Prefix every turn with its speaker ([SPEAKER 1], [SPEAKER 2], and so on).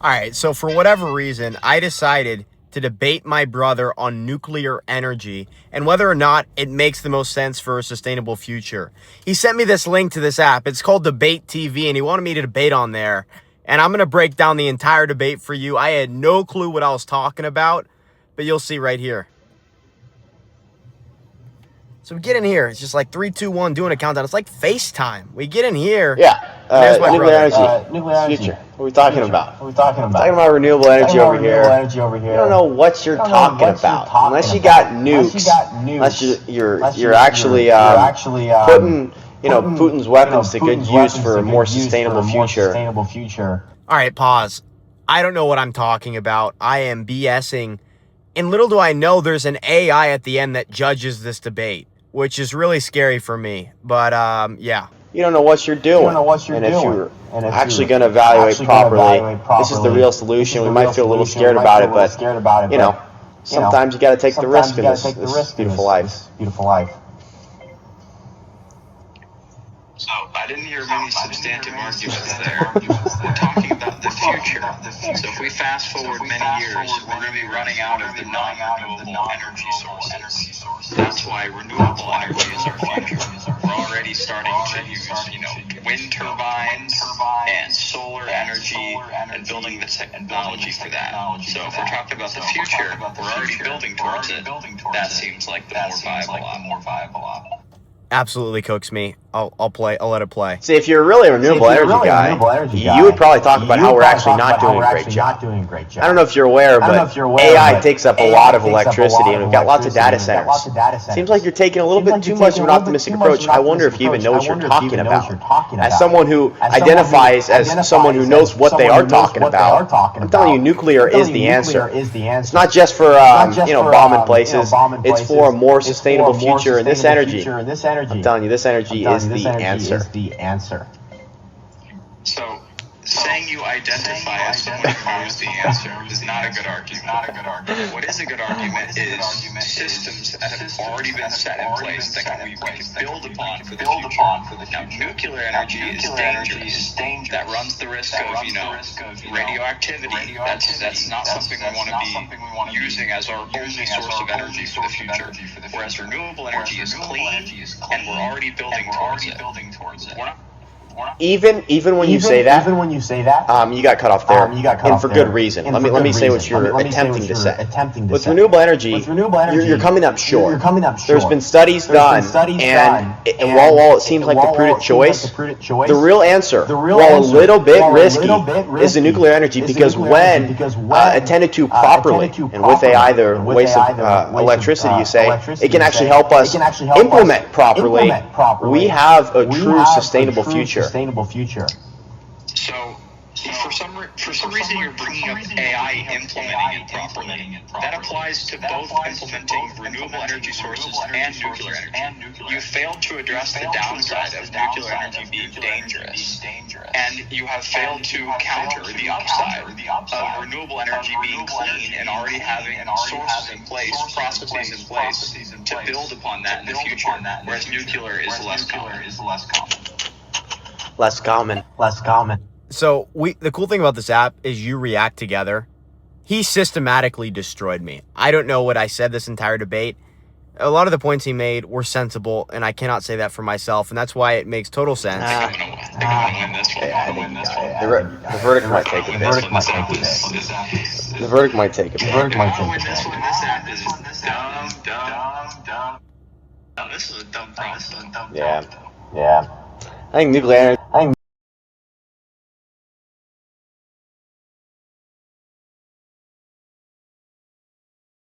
[SPEAKER 1] All right, so for whatever reason, I decided to debate my brother on nuclear energy and whether or not it makes the most sense for a sustainable future. He sent me this link to this app. It's called Debate TV, and he wanted me to debate on there. And I'm going to break down the entire debate for you. I had no clue what I was talking about, but you'll see right here. So we get in here. It's just like 3, 2, 1, doing a countdown. It's like FaceTime. We get in here.
[SPEAKER 2] Yeah.
[SPEAKER 1] There's my
[SPEAKER 2] nuclear
[SPEAKER 1] brother.
[SPEAKER 2] energy. Future. What are we talking about?
[SPEAKER 3] We're talking
[SPEAKER 2] Talking about renewable energy over here. You don't know what you're talking about unless you got nukes. Unless you're actually putting Putin's weapons to good use for a more sustainable future.
[SPEAKER 1] All right, pause. I don't know what I'm talking about. I am BSing. And little do I know there's an AI at the end that judges this debate, which is really scary for me. But, yeah.
[SPEAKER 2] You don't know what you're doing. And if you're actually going to evaluate properly, this is the real solution. We might feel a little scared about it, but, sometimes you got to take the risk in this beautiful life.
[SPEAKER 4] So I didn't hear many substantive arguments there. We're talking about the future. So if we fast forward many years, we're going to be running out of the non-renewable energy sources. That's why renewable energy is our future. We're already starting to use, wind turbines and solar energy and building the technology for that. So if we're talking about the future, we're already building towards it. That seems like the more viable option.
[SPEAKER 1] Absolutely cooks me. I'll let it play.
[SPEAKER 2] See, if you're really a renewable energy guy, you would probably talk about how we're actually not doing a great job. I don't know if you're aware, but AI takes up a lot of electricity, and we've got lots of data centers. Seems like you're taking a little bit too much of an optimistic approach. I wonder if you even know what you're talking about. As someone who identifies as someone who knows what they are talking about, I'm telling you, nuclear is the answer. It's not just for bombing places. It's for a more sustainable future, and this energy. I'm telling you, this energy is the answer.
[SPEAKER 4] So, saying you identify as someone who knows the answer is not a good argument. What is a good argument is systems that have already been set in place that we can build upon for the future. Now, nuclear energy is dangerous. That runs the risk of radioactivity. That's not something we want to be using as our only source of energy for the future. Whereas renewable energy is clean, and we're already building towards it.
[SPEAKER 2] Even when you say that, you got cut off there, and for good reason. Let me say what you're attempting to say. With renewable energy, you're coming up short. There's been studies done, and while it seems like the prudent choice, the real answer, while a little bit risky, is the nuclear energy, because when attended to properly, and with either waste of electricity, you say, it can actually help us implement properly. We have a true sustainable future.
[SPEAKER 4] So, for some reason, you're bringing up AI implementing it properly. That applies to both implementing renewable energy sources and nuclear energy. You failed to address the downside of nuclear energy being dangerous, and you have failed to counter the upside of renewable energy being clean and already having sources in place, processes in place to build upon that in the future, whereas nuclear is less common.
[SPEAKER 2] Less common.
[SPEAKER 1] So the cool thing about this app is you react together. He systematically destroyed me. I don't know what I said this entire debate. A lot of the points he made were sensible, and I cannot say that for myself, and that's why it makes total sense.
[SPEAKER 4] I'm gonna win this one.
[SPEAKER 2] The verdict might take a bit. The verdict might take a bit.
[SPEAKER 4] This app is dumb. This is a dumb problem.
[SPEAKER 2] Yeah. I think nuclear energy.